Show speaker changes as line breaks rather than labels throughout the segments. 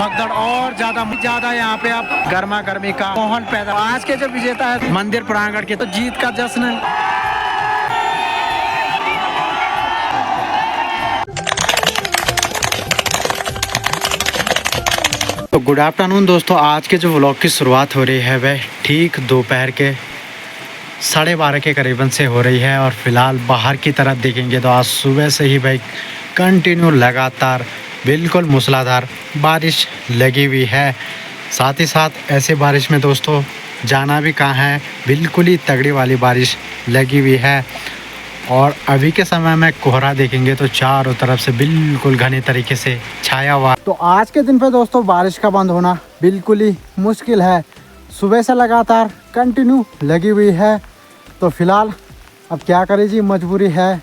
भगदड़ और ज्यादा यहाँ पे अब गर्मा गर्मी का माहौल पैदा। आज के जो विजेता है मंदिर प्रांगण के, तो जीत का जश्न। तो गुड आफ्टरनून दोस्तों, आज के जो व्लॉग की शुरुआत हो रही है वह ठीक दोपहर के 12:30 के करीबन से हो रही है। और फिलहाल बाहर की तरफ देखेंगे तो आज सुबह से ही भाई कंटिन्यू लगातार बिल्कुल मूसलाधार बारिश लगी हुई है। साथ ही साथ ऐसे बारिश में दोस्तों जाना भी कहाँ है, बिल्कुल ही तगड़ी वाली बारिश लगी हुई है। और अभी के समय में कोहरा देखेंगे तो चारों तरफ से बिल्कुल घने तरीके से छाया हुआ। तो आज के दिन पे दोस्तों बारिश का बंद होना बिल्कुल ही मुश्किल है। सुबह से लगातार कंटिन्यू लगी हुई है। तो फिलहाल अब क्या करें जी, मजबूरी है,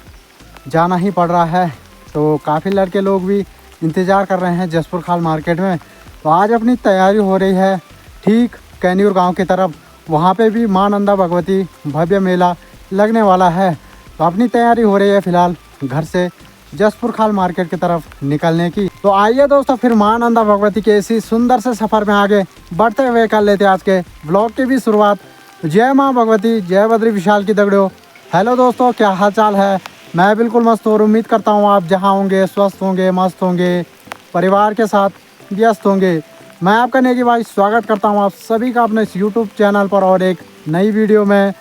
जाना ही पड़ रहा है। तो काफ़ी लड़के लोग भी इंतज़ार कर रहे हैं जसपुर खाल मार्केट में। तो आज अपनी तैयारी हो रही है ठीक कैन्यूर गांव की तरफ। वहां पे भी मां नंदा भगवती भव्य मेला लगने वाला है। तो अपनी तैयारी हो रही है फिलहाल घर से जसपुर खाल मार्केट की तरफ निकलने की। तो आइए दोस्तों फिर मां नंदा भगवती के इसी सुंदर से सफ़र में आगे बढ़ते हुए कर लेते आज के ब्लॉग की भी शुरुआत। जय माँ भगवती, जय बद्री विशाल की दगड़ो। हेलो दोस्तों, क्या हाल चाल है? मैं बिल्कुल मस्त और उम्मीद करता हूँ आप जहाँ होंगे स्वस्थ होंगे, मस्त होंगे, परिवार के साथ व्यस्त होंगे। मैं आपका नेगी भाई स्वागत करता हूँ आप सभी का अपने इस यूट्यूब चैनल पर और एक नई वीडियो में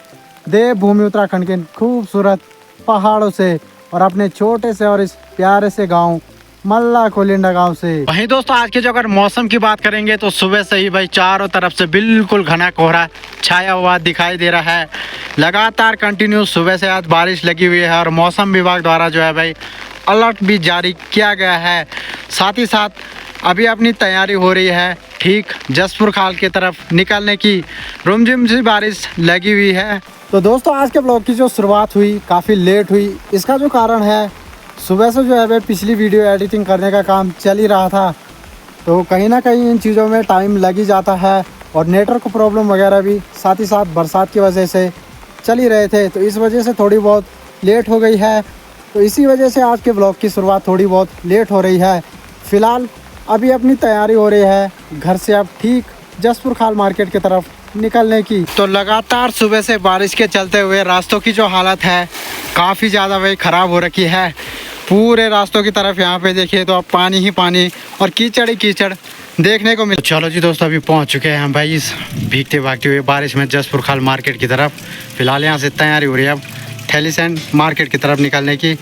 देवभूमि उत्तराखंड के खूबसूरत पहाड़ों से और अपने छोटे से और इस प्यारे से गांव मल्ला कोलिंडा गांव से। वहीं दोस्तों आज के जो अगर मौसम की बात करेंगे तो सुबह से ही भाई चारों तरफ से बिल्कुल घना कोहरा छाया हुआ दिखाई दे रहा है। लगातार कंटिन्यू सुबह से आज बारिश लगी हुई है और मौसम विभाग द्वारा जो है भाई अलर्ट भी जारी किया गया है। साथ ही साथ अभी अपनी तैयारी हो रही है ठीक जसपुर खाल की तरफ निकलने की। रुमझिम सी बारिश लगी हुई है। तो दोस्तों आज के ब्लॉग की जो शुरुआत हुई काफ़ी लेट हुई। इसका जो कारण है सुबह से जो है भाई पिछली वीडियो एडिटिंग करने का काम चल ही रहा था। तो कहीं ना कहीं इन चीज़ों में टाइम लग ही जाता है और नेटवर्क प्रॉब्लम वगैरह भी साथ ही साथ बरसात की वजह से चल ही रहे थे। तो इस वजह से थोड़ी बहुत लेट हो गई है। तो इसी वजह से आज के ब्लॉग की शुरुआत थोड़ी बहुत लेट हो रही है। फ़िलहाल अभी अपनी तैयारी हो रही है घर से अब ठीक जसपुर खाल मार्केट की तरफ निकलने की। तो लगातार सुबह से बारिश के चलते हुए रास्तों की जो हालत है काफ़ी ज़्यादा वही ख़राब हो रखी है। पूरे रास्तों की तरफ यहाँ पे देखिए तो अब पानी ही पानी और कीचड़ ही कीचड़ देखने को मिल। चलो जी दोस्तों अभी पहुँच चुके हैं हम भाई इस भीगते भागते हुए बारिश में जसपुर खाल मार्केट की तरफ। फ़िलहाल यहाँ से तैयारी हो रही है अब थैलीसैंड मार्केट की तरफ निकलने की।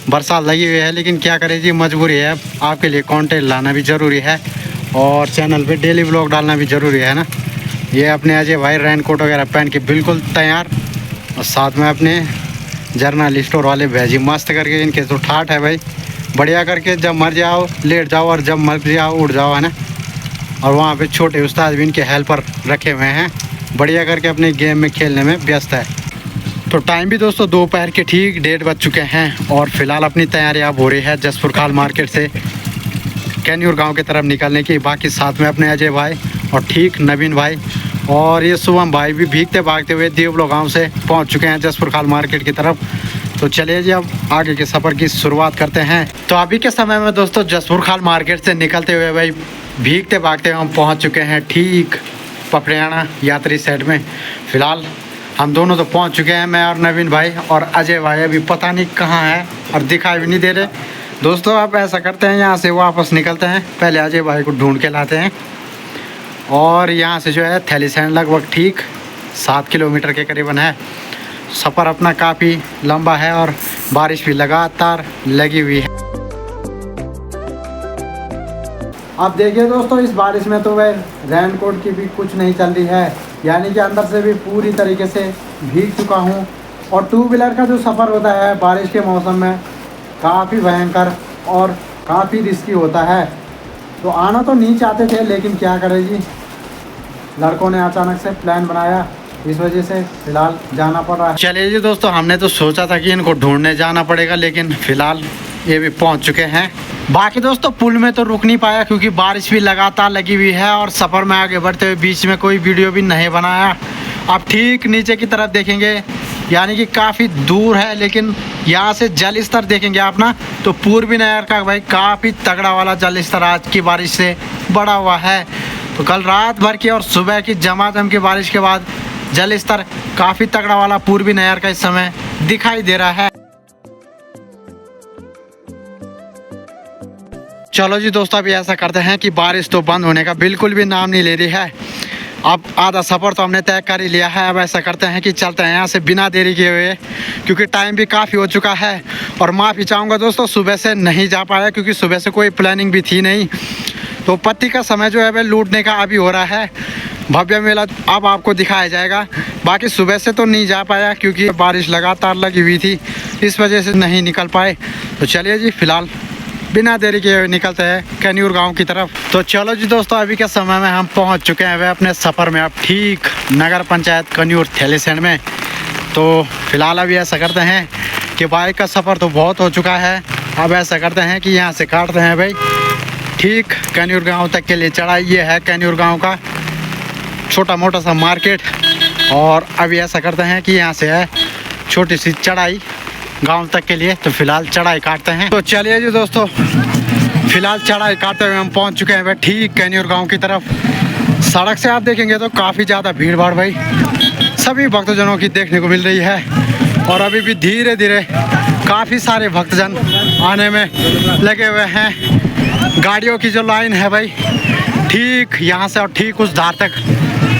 बरसात लगी हुई है लेकिन क्या करें जी, मजबूरी है। आपके लिए कंटेंट लाना भी ज़रूरी है और चैनल पे डेली व्लॉग डालना भी ज़रूरी है ना। ये अपने अजय भाई रेनकोट वगैरह पहन के बिल्कुल तैयार और साथ में अपने जर्नल स्टोर वाले भेजी मस्त करके। इनके तो ठाठ है भाई, बढ़िया करके जब मर जाओ लेट जाओ और जब मर जाओ उठ जाओ, है ना। और वहाँ पे छोटे उस्ताद भी इनके हेल्पर रखे हुए हैं, बढ़िया करके अपने गेम में खेलने में व्यस्त है। तो टाइम भी दोस्तों दोपहर के ठीक 1:30 बज चुके हैं और फिलहाल अपनी तैयारी अब हो रही है जसपुर खाल मार्केट से कैन्यूर गांव की तरफ निकलने की। बाकी साथ में अपने अजय भाई और ठीक नवीन भाई और ये शुभम भाई भी भीगते भागते हुए देवलो गांव से पहुंच चुके हैं जसपुर खाल मार्केट की तरफ। तो चलिए जी अब आगे के सफ़र की शुरुआत करते हैं। तो अभी के समय में दोस्तों जसपुर खाल मार्केट से निकलते हुए भाई भीगते भागते हम पहुँच चुके हैं ठीक पपड़ियाना यात्री साइड में। फ़िलहाल हम दोनों तो पहुंच चुके हैं, मैं और नवीन भाई। और अजय भाई अभी पता नहीं कहाँ है और दिखाई भी नहीं दे रहे। दोस्तों आप ऐसा करते हैं यहाँ से वापस निकलते हैं, पहले अजय भाई को ढूंढ के लाते हैं। और यहाँ से जो है थैलीसैंड लगभग ठीक 7 किलोमीटर के करीबन है। सफ़र अपना काफ़ी लंबा है और बारिश भी लगातार लगी हुई है। अब देखिए दोस्तों इस बारिश में तो वह रेनकोट की भी कुछ नहीं चल रही है, यानी कि अंदर से भी पूरी तरीके से भीग चुका हूँ। और 2 व्हीलर का जो सफ़र होता है बारिश के मौसम में काफ़ी भयंकर और काफ़ी रिस्की होता है। तो आना तो नहीं चाहते थे लेकिन क्या करें जी, लड़कों ने अचानक से प्लान बनाया, इस वजह से फ़िलहाल जाना पड़ रहा है। चलिए जी दोस्तों, हमने तो सोचा था कि इनको ढूंढने जाना पड़ेगा लेकिन फ़िलहाल ये भी पहुंच चुके हैं। बाकी दोस्तों पुल में तो रुक नहीं पाया क्योंकि बारिश भी लगातार लगी हुई है और सफ़र में आगे बढ़ते हुए बीच में कोई वीडियो भी नहीं बनाया। आप ठीक नीचे की तरफ देखेंगे यानी कि काफ़ी दूर है लेकिन यहाँ से जल स्तर देखेंगे आप ना, तो पूर्वी नहर का भाई काफ़ी तगड़ा वाला जल स्तर आज की बारिश से बढ़ा हुआ है। तो कल रात भर की और सुबह की झमाझम की बारिश के बाद जल स्तर काफ़ी तगड़ा वाला पूर्वी नहर का इस समय दिखाई दे रहा है। चलो जी दोस्तों, अभी ऐसा करते हैं कि बारिश तो बंद होने का बिल्कुल भी नाम नहीं ले रही है। अब आधा सफ़र तो हमने तय कर ही लिया है। अब ऐसा करते हैं कि चलते हैं यहाँ से बिना देरी किए हुए, क्योंकि टाइम भी काफ़ी हो चुका है। और माफ़ी चाहूँगा दोस्तों, सुबह से नहीं जा पाया क्योंकि सुबह से कोई प्लानिंग भी थी नहीं। तो पत्ती का समय जो है वह लूटने का अभी हो रहा है। भव्य मेला अब आपको दिखाया जाएगा। बाकी सुबह से तो नहीं जा पाया क्योंकि बारिश लगातार लगी हुई थी, इस वजह से नहीं निकल पाए। तो चलिए जी, फ़िलहाल बिना देरी के निकलते हैं कन्यूर गांव की तरफ। तो चलो जी दोस्तों, अभी के समय में हम पहुंच चुके हैं वह अपने सफ़र में, अब ठीक नगर पंचायत कन्यूर थैलीसैंड में। तो फिलहाल अभी ऐसा करते हैं कि बाइक का सफ़र तो बहुत हो चुका है। अब ऐसा करते हैं कि यहाँ से काटते हैं भाई ठीक कन्यूर गांव तक के लिए चढ़ाई। ये है कन्यूर गांव का छोटा मोटा सा मार्केट। और अभी ऐसा करते हैं कि यहाँ से है छोटी सी चढ़ाई गांव तक के लिए। तो फिलहाल चढ़ाई काटते हैं। तो चलिए जी दोस्तों, फिलहाल चढ़ाई काटते हुए हम पहुंच चुके हैं भाई ठीक कन्यूर गांव की तरफ। सड़क से आप देखेंगे तो काफ़ी ज़्यादा भीड़ भाड़ भाई सभी भक्तजनों की देखने को मिल रही है। और अभी भी धीरे धीरे काफ़ी सारे भक्तजन आने में लगे हुए हैं। गाड़ियों की जो लाइन है भाई ठीक यहाँ से और ठीक उस धार तक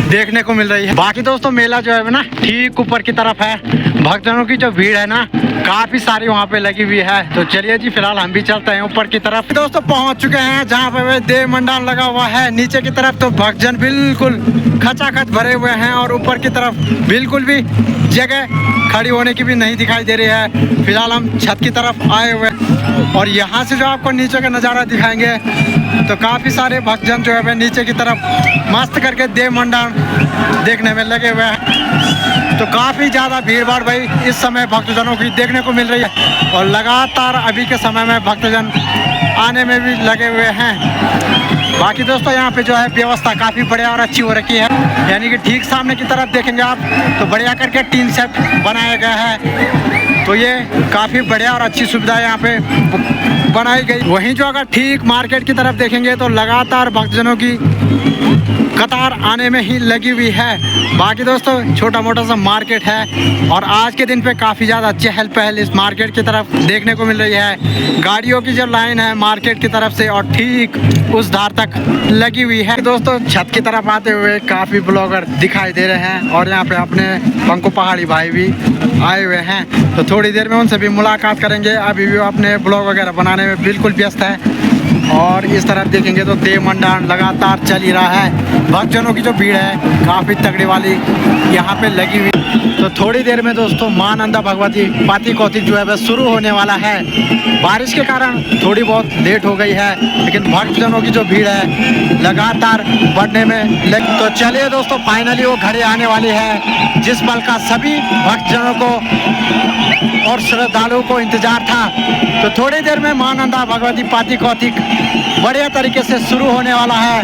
देखने को मिल रही है। बाकी दोस्तों, मेला जो है ना ठीक ऊपर की तरफ है। भक्तजनों की जो भीड़ है ना काफ़ी सारी वहाँ पे लगी हुई है। तो चलिए जी, फिलहाल हम भी चलते हैं ऊपर की तरफ। दोस्तों पहुँच चुके हैं जहाँ पे देव मंडान लगा हुआ है। नीचे की तरफ तो भक्तजन बिल्कुल खचाखच भरे हुए हैं और ऊपर की तरफ बिल्कुल भी जगह खड़ी होने की भी नहीं दिखाई दे रही है। फिलहाल हम छत की तरफ आए हुए और यहाँ से जो आपको नीचे का नज़ारा दिखाएंगे तो काफ़ी सारे भक्तजन जो है नीचे की तरफ मस्त करके देव मंडान देखने में लगे हुए हैं। तो काफ़ी ज़्यादा भीड़ भाड़ भाई इस समय भक्तजनों की देखने को मिल रही है। और लगातार अभी के समय में भक्तजन आने में भी लगे हुए हैं। बाकी दोस्तों, यहाँ पे जो है व्यवस्था काफ़ी बढ़िया और अच्छी हो रखी है। यानी कि ठीक सामने की तरफ देखेंगे आप तो बढ़िया करके टीन सेट बनाया गया है। तो ये काफ़ी बढ़िया और अच्छी सुविधा यहाँ पे बनाई गई। वहीं जो अगर ठीक मार्केट की तरफ देखेंगे तो लगातार भक्तजनों की कतार आने में ही लगी हुई है। बाकी दोस्तों, छोटा मोटा सा मार्केट है और आज के दिन पे काफ़ी ज़्यादा चहल पहल इस मार्केट की तरफ देखने को मिल रही है। गाड़ियों की जो लाइन है मार्केट की तरफ से और ठीक उस धार तक लगी हुई है। दोस्तों, छत की तरफ आते हुए काफ़ी ब्लॉगर दिखाई दे रहे हैं और यहाँ पे अपने पंकु पहाड़ी भाई भी आए हुए हैं। तो थोड़ी देर में उनसे भी मुलाकात करेंगे। अभी भी वो अपने ब्लॉग वगैरह बनाने में बिल्कुल व्यस्त है। और इस तरफ देखेंगे तो देव मंडान लगातार चल ही रहा है। भक्तजनों की जो भीड़ है काफ़ी तगड़ी वाली यहाँ पे लगी हुई। तो थोड़ी देर में दोस्तों मां नंदा भगवती पाती कौतिक जो है वह शुरू होने वाला है। बारिश के कारण थोड़ी बहुत लेट हो गई है, लेकिन भक्तजनों की जो भीड़ है लगातार बढ़ने में तो चलिए दोस्तों, फाइनली वो घड़ी आने वाली है जिस पल का सभी भक्तजनों को और श्रद्धालुओं को इंतजार था। तो थोड़ी देर में मां नंदा भगवती पाती कौतिक बढ़िया तरीके से शुरू होने वाला है।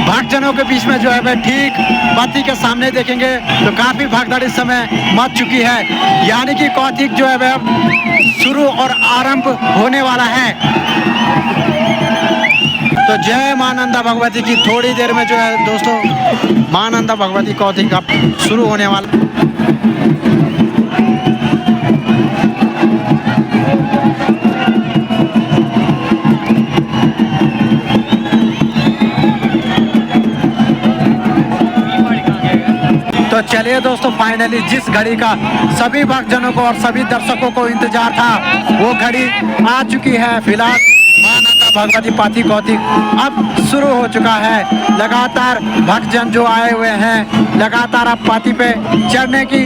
भक्तजनों के बीच में जो है वह ठीक पाती के सामने देखेंगे तो काफ़ी भगदड़ इस समय मच चुकी है। यानी कि कौतिक जो है वह शुरू और आरंभ होने वाला है। तो जय मां नंदा भगवती की। थोड़ी देर में जो है दोस्तों मां नंदा भगवती कौतिक अब शुरू होने वाला। तो चलिए दोस्तों, फाइनली जिस घड़ी का सभी भक्तजनों को और सभी दर्शकों को इंतजार था वो घड़ी आ चुकी है। फिलहाल मां नंदा भगवती पाती कौतिक अब शुरू हो चुका है। लगातार भक्तजन जो आए हुए हैं लगातार अब पाती पे चढ़ने की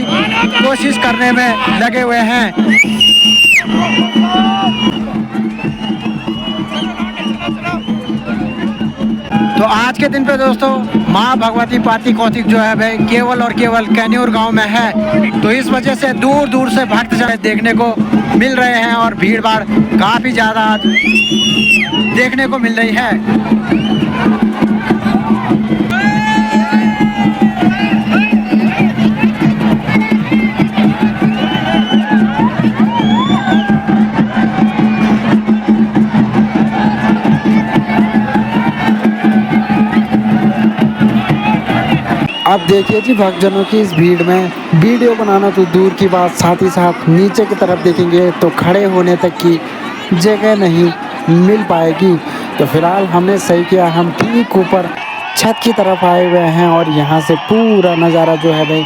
कोशिश करने में लगे हुए हैं। तो आज के दिन पे दोस्तों माँ भगवती पाती कौतिक जो है भाई केवल और केवल कैन्यूर गांव में है। तो इस वजह से दूर दूर से भक्तजन देखने को मिल रहे हैं और भीड़ भाड़ काफ़ी ज़्यादा देखने को मिल रही है।
अब देखिए जी भक्तजनों की इस भीड़ में वीडियो बनाना तो दूर की बात, साथ ही साथ नीचे की तरफ देखेंगे तो खड़े होने तक की जगह नहीं मिल पाएगी। तो फिलहाल हमने सही किया, हम ठीक ऊपर छत की तरफ आए हुए हैं और यहाँ से पूरा नज़ारा जो है भाई,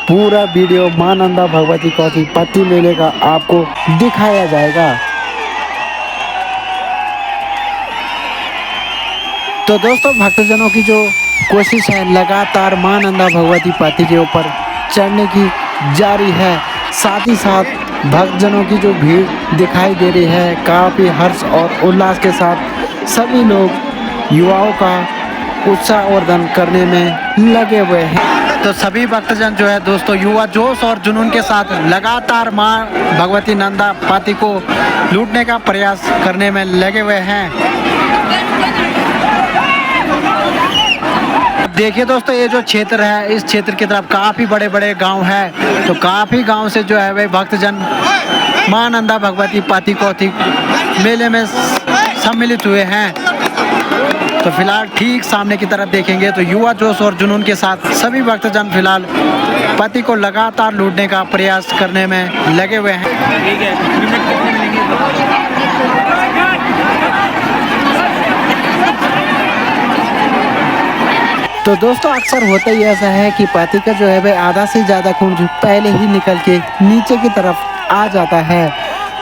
पूरा वीडियो मां नंदा भगवती कौथिग पत्ती मेले का आपको दिखाया जाएगा। तो दोस्तों भक्तजनों की जो कोशिश है लगातार मां नंदा भगवती पत्ती के ऊपर चढ़ने की जारी है। साथ ही साथ भक्तजनों की जो भीड़ दिखाई दे रही है, काफ़ी हर्ष और उल्लास के साथ सभी लोग युवाओं का उत्साहवर्धन करने में लगे हुए हैं।
तो सभी भक्तजन जो है दोस्तों युवा जोश और जुनून के साथ लगातार मां भगवती नंदा पत्ती को लूटने का प्रयास करने में लगे हुए हैं। देखिए दोस्तों ये जो क्षेत्र है, इस क्षेत्र की तरफ काफ़ी बड़े बड़े गांव हैं। तो काफ़ी गांव से जो है भाई भक्तजन मां नंदा भगवती पत्ती कौथिग मेले में सम्मिलित हुए हैं। तो फिलहाल ठीक सामने की तरफ देखेंगे तो युवा जोश और जुनून के साथ सभी भक्तजन फिलहाल पत्ती को लगातार लूटने का प्रयास करने में लगे हुए हैं।
तो दोस्तों अक्सर होता ही ऐसा है कि पत्ती का जो है भाई आधा से ज़्यादा खून पहले ही निकल के नीचे की तरफ आ जाता है।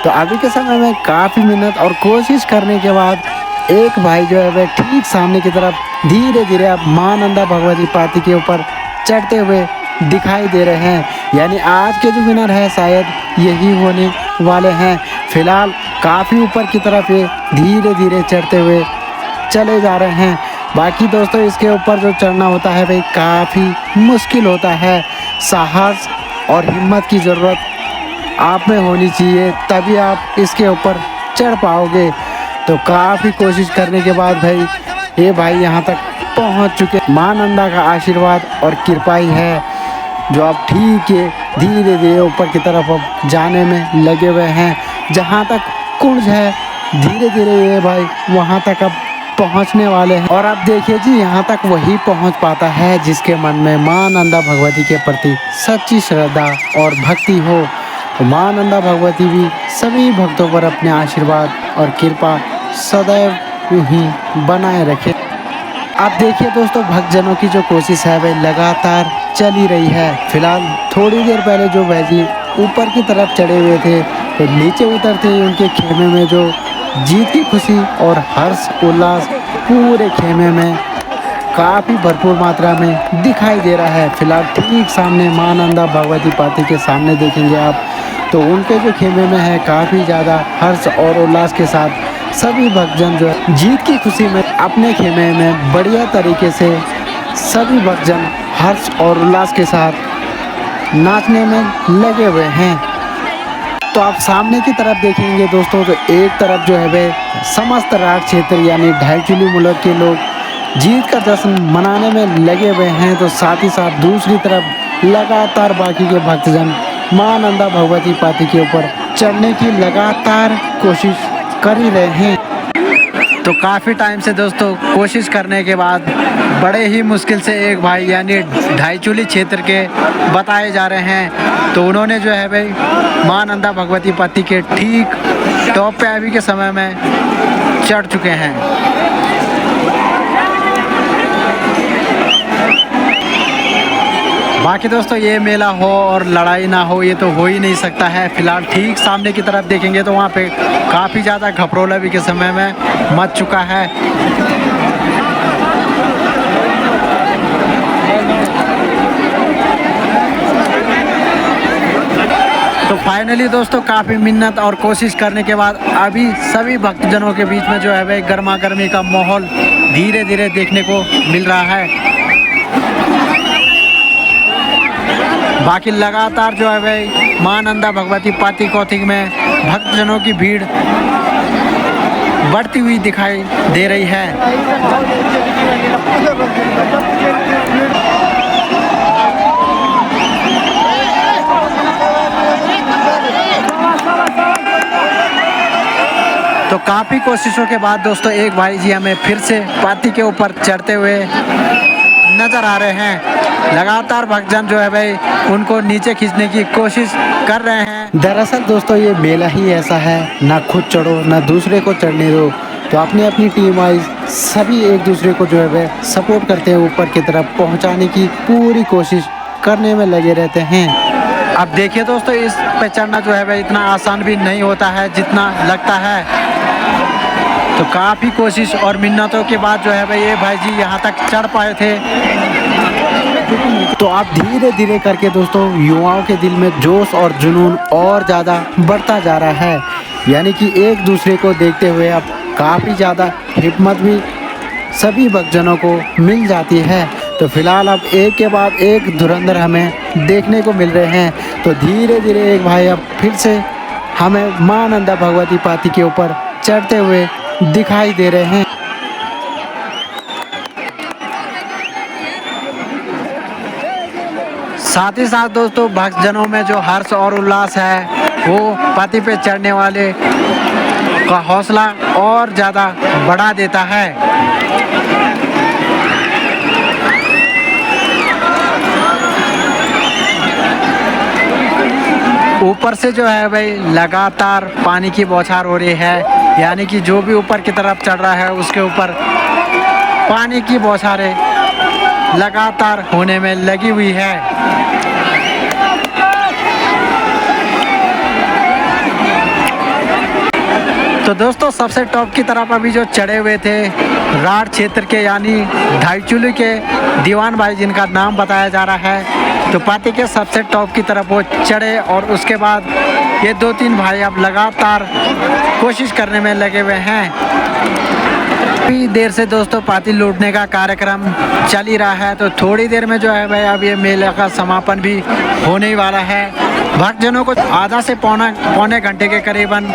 तो अभी के समय में काफ़ी मेहनत और कोशिश करने के बाद एक भाई जो है वह ठीक सामने की तरफ धीरे धीरे अब मां नंदा भगवती पत्ती के ऊपर चढ़ते हुए दिखाई दे रहे हैं। यानी आज के जो विनर है शायद यही होने वाले हैं। फिलहाल काफ़ी ऊपर की तरफ ये धीरे धीरे चढ़ते हुए चले जा रहे हैं। बाकी दोस्तों इसके ऊपर जो चढ़ना होता है भाई काफ़ी मुश्किल होता है। साहस और हिम्मत की ज़रूरत आप में होनी चाहिए, तभी आप इसके ऊपर चढ़ पाओगे। तो काफ़ी कोशिश करने के बाद भाई ये भाई यहाँ तक पहुँच चुके। मां नंदा का आशीर्वाद और कृपा ही है जो अब ठीक है धीरे धीरे ऊपर की तरफ अब जाने में लगे हुए हैं। जहाँ तक कुंज है धीरे धीरे ये भाई वहाँ तक अब पहुंचने वाले हैं। और अब देखिए जी यहाँ तक वही पहुंच पाता है जिसके मन में मां नंदा भगवती के प्रति सच्ची श्रद्धा और भक्ति हो। तो मां नंदा भगवती भी सभी भक्तों पर अपने आशीर्वाद और कृपा सदैव यूं ही बनाए रखे। अब देखिए दोस्तों भक्तजनों की जो कोशिश है वह लगातार चल ही रही है। फिलहाल थोड़ी देर पहले जो भाई ऊपर की तरफ चढ़े हुए थे तो नीचे उतरते ही उनके खेमे में जो जीत की खुशी और हर्ष उल्लास पूरे खेमे में काफ़ी भरपूर मात्रा में दिखाई दे रहा है। फिलहाल ठीक सामने मां नंदा भगवती पत्ती के सामने देखेंगे आप तो उनके जो खेमे में है काफ़ी ज़्यादा हर्ष और उल्लास के साथ सभी भक्तजन जो जीत की खुशी में अपने खेमे में बढ़िया तरीके से सभी भक्तजन हर्ष और उल्लास के साथ नाचने में लगे हुए हैं। तो आप सामने की तरफ देखेंगे दोस्तों तो एक तरफ जो है वह समस्त राठ क्षेत्र यानी ढाईचुली मुल्क के लोग जीत का जश्न मनाने में लगे हुए हैं। तो साथ ही साथ दूसरी तरफ लगातार बाकी के भक्तजन मां नंदा भगवती पत्ती के ऊपर चढ़ने की लगातार कोशिश कर ही रहे हैं।
तो काफ़ी टाइम से दोस्तों कोशिश करने के बाद बड़े ही मुश्किल से एक भाई यानी ढाईचुली क्षेत्र के बताए जा रहे हैं। तो उन्होंने जो है भाई मां नंदा भगवती पत्ती के ठीक टॉप पे अभी के समय में चढ़ चुके हैं। बाकी दोस्तों ये मेला हो और लड़ाई ना हो ये तो हो ही नहीं सकता है। फिलहाल ठीक सामने की तरफ देखेंगे तो वहाँ पे काफ़ी ज़्यादा घपरोला भी के समय में मच चुका है। तो फाइनली दोस्तों काफ़ी मिन्नत और कोशिश करने के बाद अभी सभी भक्तजनों के बीच में जो है भाई गर्मा गर्मी का माहौल धीरे धीरे देखने को मिल रहा है। बाकी लगातार जो है भाई मां नंदा भगवती पत्ती कौथिग में भक्तजनों की भीड़ बढ़ती हुई दिखाई दे रही है। तो काफ़ी कोशिशों के बाद दोस्तों एक भाई जी हमें फिर से पत्ती के ऊपर चढ़ते हुए नज़र आ रहे हैं। लगातार भक्तजन जो है भाई उनको नीचे खींचने की कोशिश कर रहे हैं।
दरअसल दोस्तों ये मेला ही ऐसा है, ना खुद चढ़ो ना दूसरे को चढ़ने दो। तो अपनी अपनी टीम वाइज सभी एक दूसरे को जो है वह सपोर्ट करते हैं, ऊपर की तरफ पहुंचाने की पूरी कोशिश करने में लगे रहते हैं।
अब देखिए दोस्तों, इस पे चढ़ना जो है भाई इतना आसान भी नहीं होता है जितना लगता है। तो काफ़ी कोशिश और मिन्नतों के बाद जो है भाई ये भाई जी यहाँ तक चढ़ पाए थे।
तो आप धीरे धीरे करके दोस्तों युवाओं के दिल में जोश और जुनून और ज़्यादा बढ़ता जा रहा है, यानी कि एक दूसरे को देखते हुए अब काफ़ी ज़्यादा हिम्मत भी सभी भक्तजनों को मिल जाती है। तो फिलहाल अब एक के बाद एक धुरंधर हमें देखने को मिल रहे हैं। तो धीरे धीरे एक भाई अब फिर से हमें मां नंदा भगवती पाती के ऊपर चढ़ते हुए दिखाई दे रहे हैं।
साथ ही साथ दोस्तों भक्तजनों में जो हर्ष और उल्लास है वो पाती पे चढ़ने वाले का हौसला और ज़्यादा बढ़ा देता है। ऊपर से जो है भाई लगातार पानी की बौछार हो रही है, यानी कि जो भी ऊपर की तरफ चढ़ रहा है उसके ऊपर पानी की बौछारें लगातार होने में लगी हुई है। तो दोस्तों सबसे टॉप की तरफ अभी जो चढ़े हुए थे राढ़ क्षेत्र के यानी धाईचुली के दीवान भाई जिनका नाम बताया जा रहा है, तो पार्टी के सबसे टॉप की तरफ वो चढ़े और उसके बाद ये 2-3 भाई अब लगातार कोशिश करने में लगे हुए हैं। काफ़ी देर से दोस्तों पाती लूटने का कार्यक्रम चल ही रहा है, तो थोड़ी देर में जो है भाई अब ये मेले का समापन भी होने ही वाला है। भक्तजनों को आधा से पौने घंटे के करीबन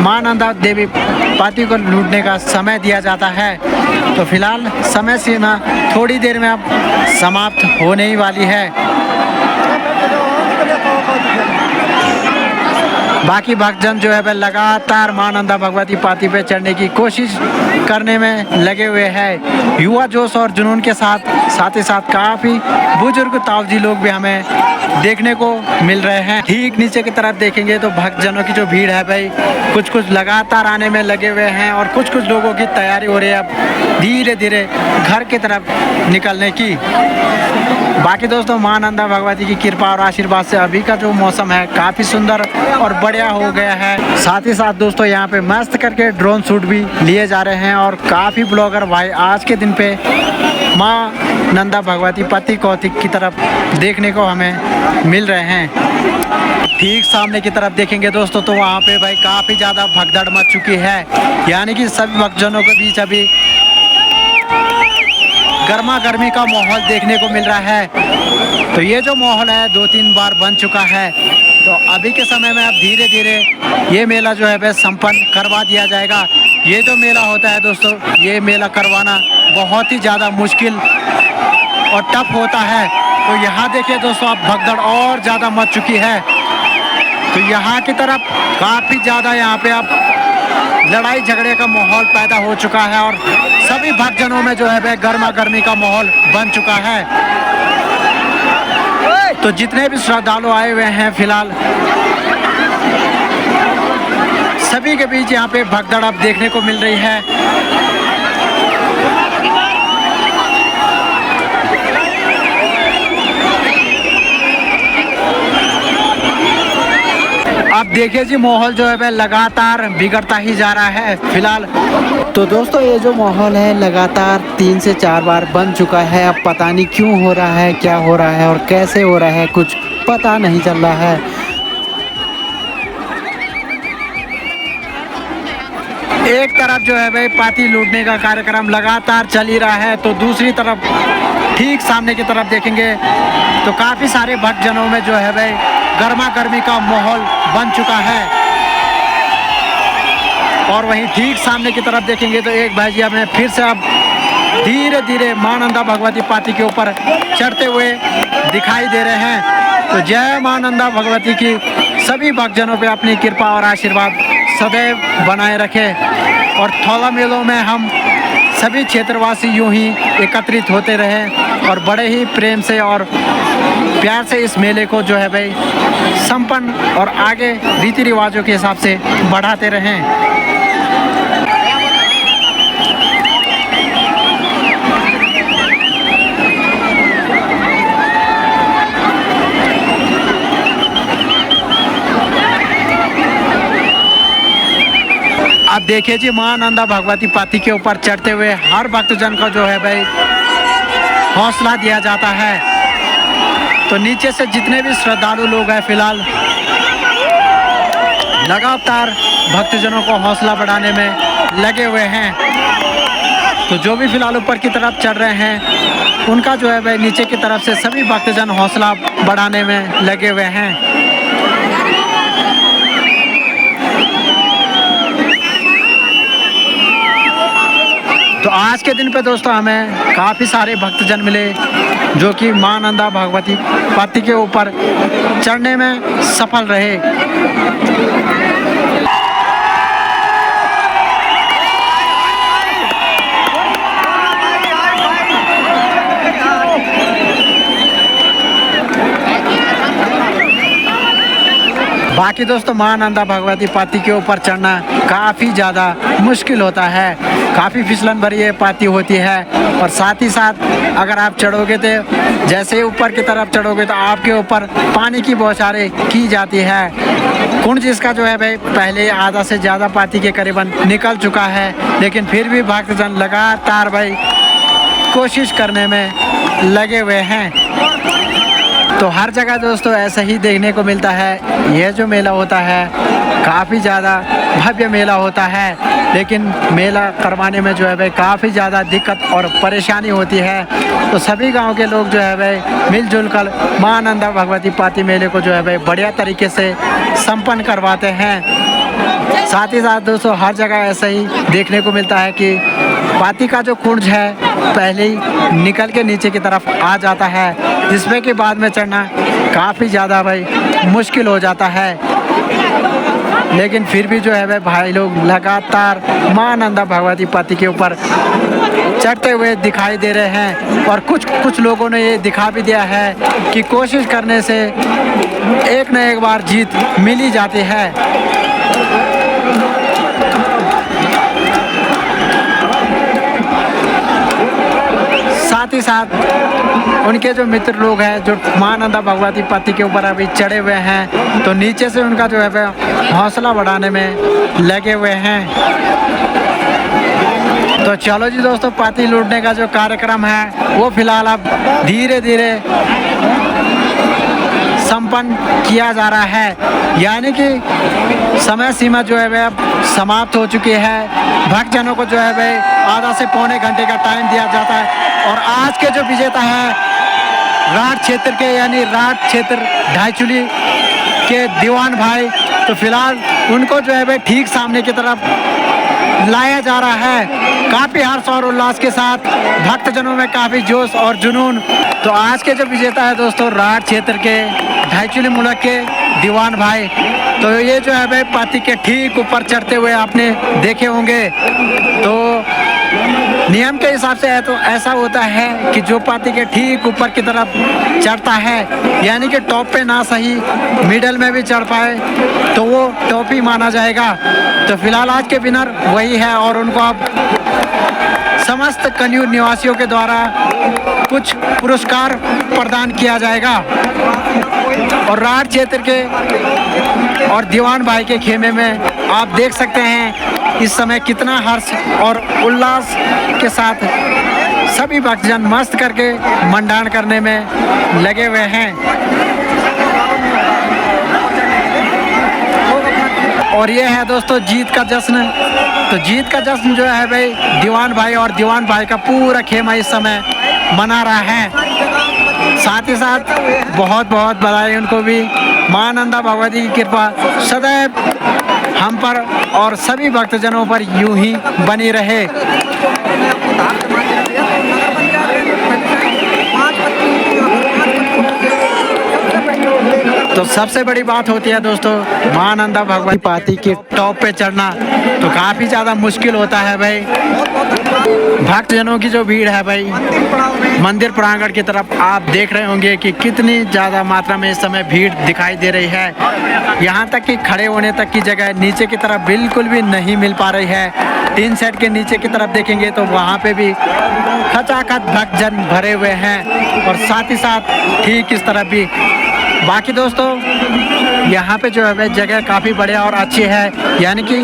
मां नंदा देवी पाती को लूटने का समय दिया जाता है। तो फिलहाल समय सीमा थोड़ी देर में अब समाप्त होने ही वाली है। बाकी भक्तजन जो है वह लगातार मां नंदा भगवती पाती पे चढ़ने की कोशिश करने में लगे हुए हैं। युवा जोश और जुनून के साथ ही साथ काफ़ी बुजुर्ग ताऊजी लोग भी हमें देखने को मिल रहे हैं। ठीक नीचे की तरफ देखेंगे तो भक्तजनों की जो भीड़ है भाई कुछ लगातार आने में लगे हुए हैं और कुछ लोगों की तैयारी हो रही है अब धीरे धीरे घर की तरफ निकलने की। बाकी दोस्तों मां नंदा भगवती की कृपा और आशीर्वाद से अभी का जो मौसम है काफ़ी सुंदर और बढ़िया हो गया है। साथ ही साथ दोस्तों यहाँ पे मस्त करके ड्रोन शूट भी लिए जा रहे हैं और काफ़ी ब्लॉगर भाई आज के दिन पे मां नंदा भगवती पति कौतिक की तरफ देखने को हमें मिल रहे हैं। ठीक सामने की तरफ देखेंगे दोस्तों तो वहाँ पे भाई काफ़ी ज़्यादा भगदड़ मच चुकी है, यानी कि सभी भक्तजनों के बीच अभी गर्मा गर्मी का माहौल देखने को मिल रहा है। तो ये जो माहौल है 2-3 बार बन चुका है, तो अभी के समय में अब धीरे धीरे ये मेला जो है वह संपन्न करवा दिया जाएगा। ये जो मेला होता है दोस्तों, ये मेला करवाना बहुत ही ज़्यादा मुश्किल और टफ होता है। तो यहाँ देखिए दोस्तों अब भगदड़ और ज़्यादा मच चुकी है। तो यहाँ की तरफ काफ़ी ज़्यादा यहाँ पे अब लड़ाई झगड़े का माहौल पैदा हो चुका है और सभी भक्तजनों में जो है वह गर्मा गर्मी का माहौल बन चुका है। तो जितने भी श्रद्धालु आए हुए हैं फिलहाल सभी के बीच यहाँ पे भगदड़ अब देखने को मिल रही है। अब देखिए जी माहौल जो है वह लगातार बिगड़ता ही जा रहा है फिलहाल।
तो दोस्तों ये जो माहौल है लगातार 3 से 4 बार बन चुका है। अब पता नहीं क्यों हो रहा है, क्या हो रहा है और कैसे हो रहा है, कुछ पता नहीं चल रहा है।
एक तरफ जो है भाई पाती लूटने का कार्यक्रम लगातार चल ही रहा है, तो दूसरी तरफ ठीक सामने की तरफ देखेंगे तो काफ़ी सारे भक्तजनों में जो है भाई गर्मा गर्मी का माहौल बन चुका है। और वहीं ठीक सामने की तरफ देखेंगे तो एक भाई जी हमें फिर से अब धीरे धीरे मां नंदा भगवती पाती के ऊपर चढ़ते हुए दिखाई दे रहे हैं। तो जय मां नंदा भगवती की सभी भक्तजनों पे अपनी कृपा और आशीर्वाद सदैव बनाए रखे और थोला मेलों में हम सभी क्षेत्रवासी यूं ही एकत्रित होते रहे और बड़े ही प्रेम से और प्यार से इस मेले को जो है भाई संपन्न और आगे रीति रिवाजों के हिसाब से बढ़ाते रहें। अब देखिए जी, मां नंदा भगवती पाती के ऊपर चढ़ते हुए हर भक्तजन को जो है भाई हौसला दिया जाता है। तो नीचे से जितने भी श्रद्धालु लोग हैं फिलहाल लगातार भक्तजनों को हौसला बढ़ाने में लगे हुए हैं। तो जो भी फिलहाल ऊपर की तरफ चढ़ रहे हैं उनका जो है भाई नीचे की तरफ से सभी भक्तजन हौसला बढ़ाने में लगे हुए हैं। तो आज के दिन पे दोस्तों हमें काफ़ी सारे भक्तजन मिले जो कि मां नंदा भगवती पाती के ऊपर चढ़ने में सफल रहे। बाकी दोस्तों मां नंदा भगवती पाती के ऊपर चढ़ना काफ़ी ज़्यादा मुश्किल होता है, काफ़ी फिसलन भरी ये पाती होती है। और साथ ही साथ अगर आप चढ़ोगे तो जैसे ही ऊपर की तरफ चढ़ोगे तो आपके ऊपर पानी की बौछारें की जाती है। कुंड इसका जो है भाई पहले आधा से ज़्यादा पाती के करीबन निकल चुका है, लेकिन फिर भी भक्तजन लगातार भाई कोशिश करने में लगे हुए हैं। तो हर जगह दोस्तों ऐसा ही देखने को मिलता है। यह जो मेला होता है काफ़ी ज़्यादा भव्य मेला होता है, लेकिन मेला करवाने में जो है भाई काफ़ी ज़्यादा दिक्कत और परेशानी होती है। तो सभी गांव के लोग जो है भाई मिलजुल कर मां नंदा भगवती पाती मेले को जो है भाई बढ़िया तरीके से संपन्न करवाते हैं। साथ ही साथ दोस्तों हर जगह ऐसा ही देखने को मिलता है कि पाती का जो कुंड है पहले ही निकल के नीचे की तरफ आ जाता है, जिसमें कि बाद में चढ़ना काफ़ी ज़्यादा भाई मुश्किल हो जाता है। लेकिन फिर भी जो है भाई लोग लगातार मां नंदा भगवती पाती के ऊपर चढ़ते हुए दिखाई दे रहे हैं। और कुछ लोगों ने ये दिखा भी दिया है कि कोशिश करने से एक न एक बार जीत मिल ही जाती है। साथ ही साथ उनके जो मित्र लोग हैं जो मां नंदा भगवती पाती के ऊपर अभी चढ़े हुए हैं, तो नीचे से उनका जो है हौसला बढ़ाने में लगे हुए हैं। तो चलो जी दोस्तों, पाती लूटने का जो कार्यक्रम है वो फिलहाल अब धीरे धीरे संपन्न किया जा रहा है, यानी कि समय सीमा जो है वह अब समाप्त हो चुकी है। भक्तजनों को जो है भाई आधा से पौने घंटे का टाइम दिया जाता है। और आज के जो विजेता हैं राठ क्षेत्र के, यानी राठ क्षेत्र ढाईचुली के दीवान भाई, तो फिलहाल उनको जो है भाई ठीक सामने की तरफ लाया जा रहा है काफ़ी हर्ष और उल्लास के साथ। भक्तजनों में काफ़ी जोश और जुनून। तो आज के जो विजेता है दोस्तों राठ क्षेत्र के ढाईचुली मुलक के दीवान भाई, तो ये जो है भाई पाती के ठीक ऊपर चढ़ते हुए आपने देखे होंगे। तो नियम के हिसाब से है तो ऐसा होता है कि जो पाती के ठीक ऊपर की तरफ चढ़ता है, यानी कि टॉप पे ना सही मिडल में भी चढ़ पाए तो वो टॉप ही माना जाएगा। तो फिलहाल आज के विनर वही है और उनको अब समस्त कन्यूर निवासियों के द्वारा कुछ पुरस्कार प्रदान किया जाएगा। और राठ क्षेत्र के और दीवान भाई के खेमे में आप देख सकते हैं इस समय कितना हर्ष और उल्लास के साथ सभी भक्तजन मस्त करके मंडान करने में लगे हुए हैं। और ये है दोस्तों जीत का जश्न। तो जीत का जश्न जो है भाई दीवान भाई और दीवान भाई का पूरा खेमा इस समय मना रहा है। साथ ही साथ बहुत बहुत बधाई उनको भी। मां नंदा भगवती की कृपा सदैव हम पर और सभी भक्तजनों पर यूं ही बनी रहे। तो सबसे बड़ी बात होती है दोस्तों मां नंदा भगवती पाती के टॉप पे चढ़ना, तो काफ़ी ज़्यादा मुश्किल होता है भाई। भक्तजनों की जो भीड़ है भाई मंदिर प्रांगण की तरफ आप देख रहे होंगे कि कितनी ज़्यादा मात्रा में इस समय भीड़ दिखाई दे रही है। यहाँ तक कि खड़े होने तक की जगह नीचे की तरफ बिल्कुल भी नहीं मिल पा रही है। टीन सेट के नीचे की तरफ देखेंगे तो वहाँ पे भी खचाखच भक्तजन भरे हुए हैं और साथ ही साथ ठीक इस तरफ भी। बाकी दोस्तों यहाँ पे जो है भाई जगह काफ़ी बढ़िया और अच्छी है, यानी कि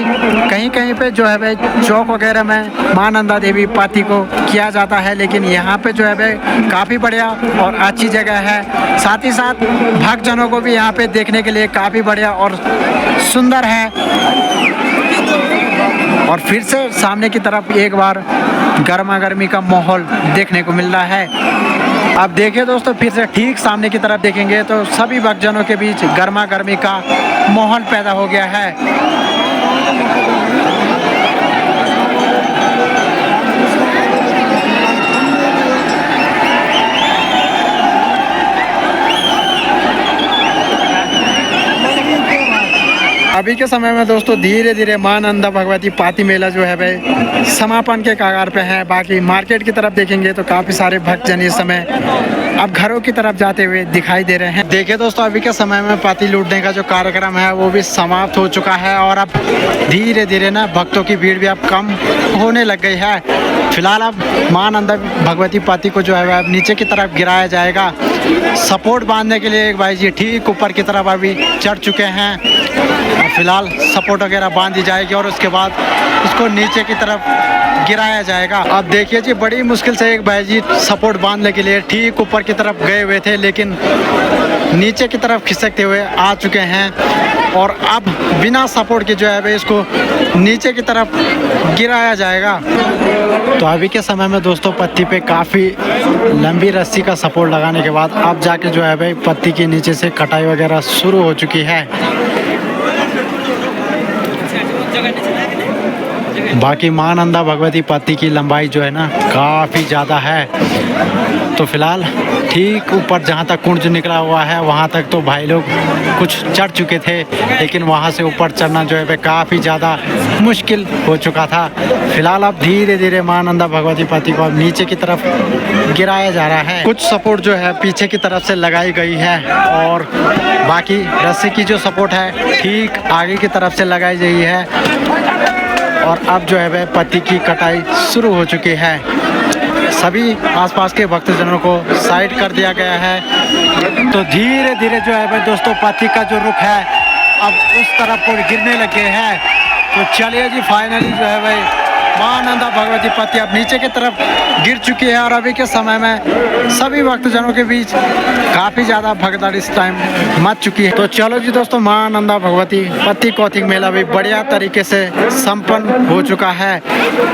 कहीं कहीं पे जो है भाई चौक वगैरह में मां नंदा देवी पाती को किया जाता है, लेकिन यहाँ पे जो है भाई काफ़ी बढ़िया और अच्छी जगह है। साथ ही साथ भक्तजनों को भी यहाँ पे देखने के लिए काफ़ी बढ़िया और सुंदर है। और फिर से सामने की तरफ एक बार गर्मा गर्मी का माहौल देखने को मिल रहा है। अब देखिए दोस्तों फिर से ठीक सामने की तरफ देखेंगे तो सभी भक्तजनों के बीच गर्मा गर्मी का माहौल पैदा हो गया है। अभी के समय में दोस्तों धीरे धीरे मां नंदा भगवती पाती मेला जो है भाई समापन के कगार पे है। बाकी मार्केट की तरफ देखेंगे तो काफ़ी सारे भक्तजन इस समय अब घरों की तरफ जाते हुए दिखाई दे रहे हैं। देखिए दोस्तों अभी के समय में पाती लूटने का जो कार्यक्रम है वो भी समाप्त हो चुका है और अब धीरे धीरे ना भक्तों की भीड़ भी अब कम होने लग गई है। फिलहाल अब मां नंदा भगवती पाती को जो है अब नीचे की तरफ गिराया जाएगा। सपोर्ट बांधने के लिए एक भाई जी ठीक ऊपर की तरफ अभी चढ़ चुके हैं। फिलहाल सपोर्ट वगैरह बांध दी जाएगी और उसके बाद इसको नीचे की तरफ गिराया जाएगा। अब देखिए जी बड़ी मुश्किल से एक भाई जी सपोर्ट बांधने के लिए ठीक ऊपर की तरफ गए हुए थे, लेकिन नीचे की तरफ खिसकते हुए आ चुके हैं और अब बिना सपोर्ट के जो है भाई इसको नीचे की तरफ गिराया जाएगा। तो अभी के समय में दोस्तों पत्ती पे काफ़ी लंबी रस्सी का सपोर्ट लगाने के बाद अब जाके जो है भाई पत्ती के नीचे से कटाई वगैरह शुरू हो चुकी है। बाकी मां नंदा भगवती पत्ती की लंबाई जो है ना काफ़ी ज़्यादा है। तो फिलहाल ठीक ऊपर जहाँ तक कुंड निकला हुआ है वहाँ तक तो भाई लोग कुछ चढ़ चुके थे, लेकिन वहाँ से ऊपर चढ़ना जो है काफ़ी ज़्यादा मुश्किल हो चुका था। फिलहाल अब धीरे धीरे मां नंदा भगवती पत्ती को अब नीचे की तरफ गिराया जा रहा है। कुछ सपोर्ट जो है पीछे की तरफ से लगाई गई है और बाकी रस्सी की जो सपोर्ट है ठीक आगे की तरफ से लगाई गई है और अब जो है वह पत्ती की कटाई शुरू हो चुकी है। सभी आसपास के भक्तजनों को साइड कर दिया गया है। तो धीरे धीरे जो है वह दोस्तों पत्ती का जो रुख है अब उस तरफ को गिरने लगे हैं। तो चलिए जी फाइनली जो है भाई मां नंदा भगवती पत्ती अब नीचे की तरफ गिर चुकी है और अभी के समय में सभी भक्तजनों के बीच काफ़ी ज़्यादा भगदड़ इस टाइम मच चुकी है। तो चलो जी दोस्तों मां नंदा भगवती पत्ती कौतिक मेला भी बढ़िया तरीके से संपन्न हो चुका है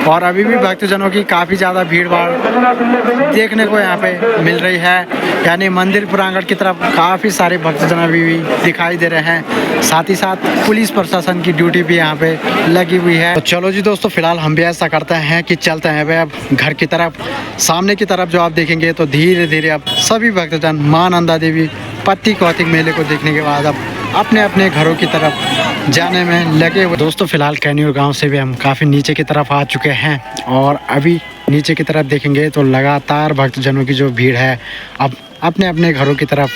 और अभी भी भक्तजनों की काफ़ी ज़्यादा भीड़ भाड़ देखने को यहाँ पे मिल रही है। यानी मंदिर प्रांगण की तरफ काफ़ी सारे भक्तजन अभी भी दिखाई दे रहे हैं। साथ ही साथ पुलिस प्रशासन की ड्यूटी भी यहाँ पे लगी हुई है। तो चलो जी दोस्तों फिलहाल हम भी ऐसा करते हैं कि चलते हैं भाई अब घर की तरफ। सामने की तरफ जो आप देखेंगे तो धीरे धीरे अब सभी भक्तजन मां नंदा देवी पत्ती कौतिक मेले को देखने के बाद अब अपने अपने घरों की तरफ जाने में लगे हुए। दोस्तों फिलहाल कैनियोर गांव से भी हम काफ़ी नीचे की तरफ आ चुके हैं और अभी नीचे की तरफ देखेंगे तो लगातार भक्तजनों की जो भीड़ है अब अपने अपने घरों की तरफ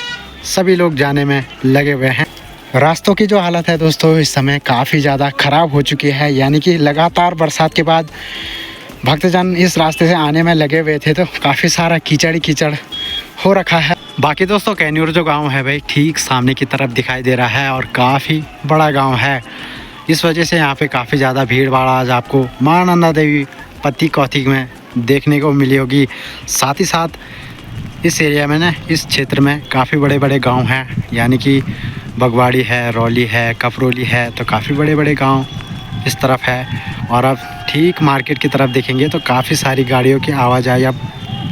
सभी लोग जाने में लगे हुए हैं। रास्तों की जो हालत है दोस्तों इस समय काफ़ी ज़्यादा ख़राब हो चुकी है, यानी कि लगातार बरसात के बाद भक्तजन इस रास्ते से आने में लगे हुए थे तो काफ़ी सारा कीचड़ कीचड़ हो रखा है। बाकी दोस्तों कैनियोर जो गांव है भाई ठीक सामने की तरफ दिखाई दे रहा है और काफ़ी बड़ा गांव है। इस वजह से यहाँ पे काफ़ी ज़्यादा भीड़ भाड़ आज आपको मां नंदा देवी पत्ती कौतिक में देखने को मिली होगी। साथ ही साथ इस एरिया में ना इस क्षेत्र में काफ़ी बड़े बड़े गाँव हैं, यानी कि बगवाड़ी है, रौली है, कपरोली है, तो काफ़ी बड़े बड़े गांव इस तरफ है। और अब ठीक मार्केट की तरफ देखेंगे तो काफ़ी सारी गाड़ियों की आवाजाही अब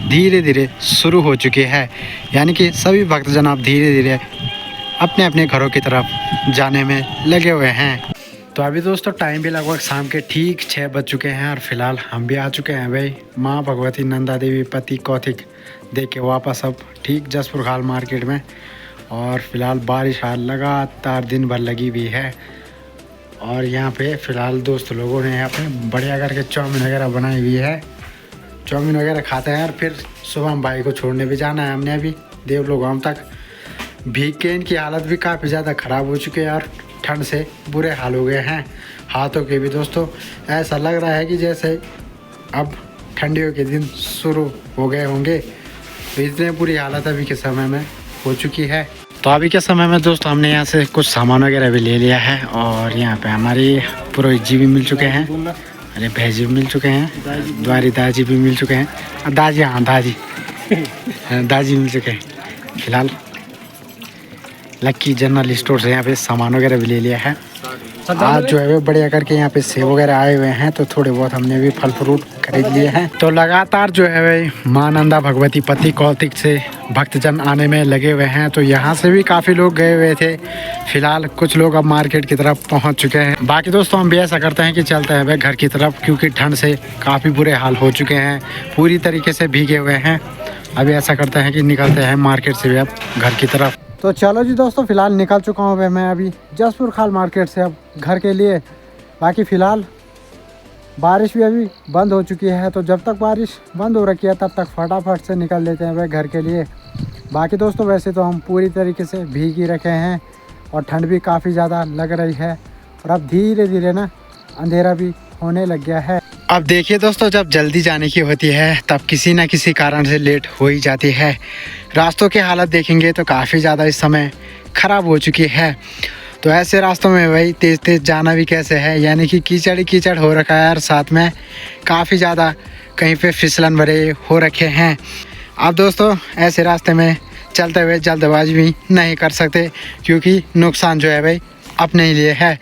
धीरे धीरे शुरू हो चुकी है, यानी कि सभी भक्तजन अब धीरे धीरे अपने अपने घरों की तरफ जाने में लगे हुए हैं। तो अभी दोस्तों टाइम भी लगभग शाम के ठीक 6 बज चुके हैं और फिलहाल हम भी आ चुके हैं भाई माँ भगवती नंदा देवी पत्ती कौतिक देख के वापस अब ठीक जसपुर खाल मार्केट में। और फिलहाल बारिश हाल लगातार दिन भर लगी हुई है और यहाँ पे फ़िलहाल दोस्त लोगों ने यहाँ पे बढ़िया करके चाउमीन वगैरह बनाई हुई है चाउमीन वगैरह खाते हैं और फिर सुबह हम भाई को छोड़ने भी जाना है हमने अभी देवलो गांव तक। भीग के इनकी हालत भी काफ़ी ज़्यादा ख़राब हो चुकी है और ठंड से बुरे हाल हो गए हैं हाथों के भी दोस्तों। ऐसा लग रहा है कि जैसे अब ठंडियों के दिन शुरू हो गए होंगे, तो इतनी बुरी हालत अभी के समय में हो चुकी है। तो अभी के समय में दोस्तों हमने यहाँ से कुछ सामान वगैरह भी ले लिया है और यहाँ पे हमारी पुरोहित जी भी मिल चुके हैं, अरे भाई जी भी मिल चुके हैं, द्वारी दाजी भी मिल चुके हैं, दाजी हाँ दाजी दाजी मिल चुके हैं। फिलहाल लक्की जनरल स्टोर से यहाँ पे सामान वगैरह भी ले लिया है। आज जो है वो बढ़िया करके यहाँ पे सेब वगैरह आए हुए हैं, तो थोड़े बहुत हमने भी फल फ्रूट खरीद लिए हैं। तो लगातार जो है भाई माँ नंदा भगवती पति कौतिक से भक्तजन आने में लगे हुए हैं। तो यहाँ से भी काफ़ी लोग गए हुए थे। फिलहाल कुछ लोग अब मार्केट की तरफ पहुँच चुके हैं। बाकी दोस्तों हम भी ऐसा करते हैं कि चलते हैं भाई घर की तरफ, क्योंकि ठंड से काफ़ी बुरे हाल हो चुके हैं, पूरी तरीके से भीगे हुए हैं। अभी ऐसा करते हैं कि निकलते हैं मार्केट से भी अब घर की तरफ। तो चलो जी दोस्तों, फ़िलहाल निकल चुका हूँ मैं अभी जसपुर खाल मार्केट से अब घर के लिए। बाकी फ़िलहाल बारिश भी अभी बंद हो चुकी है, तो जब तक बारिश बंद हो रखी है तब तक फटाफट से निकल लेते हैं भाई घर के लिए। बाकी दोस्तों वैसे तो हम पूरी तरीके से भीग ही रखे हैं और ठंड भी काफ़ी ज़्यादा लग रही है और अब धीरे धीरे ना अंधेरा भी होने लग गया है। अब देखिए दोस्तों, जब जल्दी जाने की होती है तब किसी न किसी कारण से लेट हो ही जाती है। रास्तों की हालत देखेंगे तो काफ़ी ज़्यादा इस समय ख़राब हो चुकी है। तो ऐसे रास्तों में भाई तेज़ तेज़ जाना भी कैसे है, यानी कि कीचड़ ही कीचड़ हो रखा है और साथ में काफ़ी ज़्यादा कहीं पे फिसलन भरे हो रखे हैं। अब दोस्तों ऐसे रास्ते में चलते हुए जल्दबाजी भी नहीं कर सकते, क्योंकि नुकसान जो है भाई अपने ही लिए है।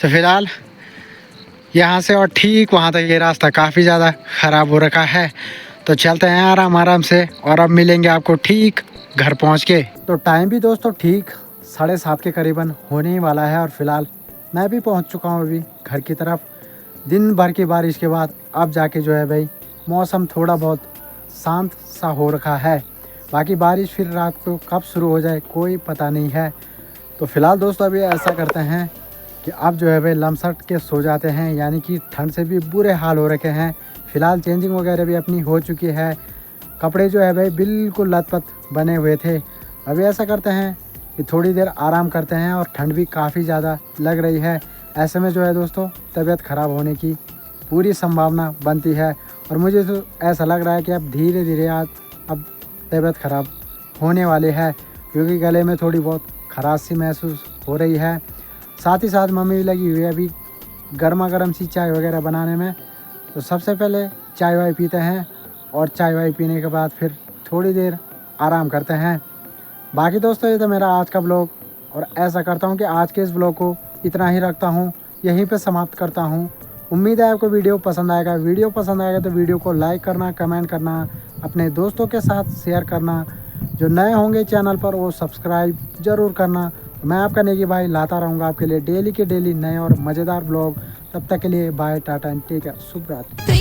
तो फिलहाल यहाँ से और ठीक वहाँ तक ये रास्ता काफ़ी ज़्यादा ख़राब हो रखा है। तो चलते हैं आराम आराम से और अब मिलेंगे आपको ठीक घर पहुँच के। तो टाइम भी दोस्तों ठीक 7:30 के करीबन होने ही वाला है और फिलहाल मैं भी पहुँच चुका हूँ अभी घर की तरफ। दिन भर की बारिश के बाद अब जाके जो है भाई मौसम थोड़ा बहुत शांत सा हो रखा है। बाकी बारिश फिर रात को कब शुरू हो जाए कोई पता नहीं है। तो फिलहाल दोस्तों अभी ऐसा करते हैं कि अब जो है भाई लमसट के सो जाते हैं, यानी कि ठंड से भी बुरे हाल हो रखे हैं। फ़िलहाल चेंजिंग वगैरह भी अपनी हो चुकी है, कपड़े जो है भाई बिल्कुल लथपथ बने हुए थे। अभी ऐसा करते हैं कि थोड़ी देर आराम करते हैं और ठंड भी काफ़ी ज़्यादा लग रही है। ऐसे में जो है दोस्तों तबीयत ख़राब होने की पूरी संभावना बनती है और मुझे तो ऐसा लग रहा है कि अब धीरे धीरे अब तबीयत ख़राब होने वाली है, क्योंकि गले में थोड़ी बहुत खराश सी महसूस हो रही है। साथ ही साथ मम्मी भी लगी हुई है अभी गर्मा गर्म सी चाय वगैरह बनाने में। तो सबसे पहले चाय वाय पीते हैं और चाय वाय पीने के बाद फिर थोड़ी देर आराम करते हैं। बाकी दोस्तों ये तो मेरा आज का ब्लॉग, और ऐसा करता हूँ कि आज के इस ब्लॉग को इतना ही रखता हूँ, यहीं पे समाप्त करता हूँ। उम्मीद है आपको वीडियो पसंद आएगा। वीडियो पसंद आएगा तो वीडियो को लाइक करना, कमेंट करना, अपने दोस्तों के साथ शेयर करना। जो नए होंगे चैनल पर वो सब्सक्राइब ज़रूर करना। मैं आपका नेगी भाई लाता रहूँगा आपके लिए डेली के डेली नए और मज़ेदार ब्लॉग। तब तक के लिए bye, tata and take care, शुभ रात्रि।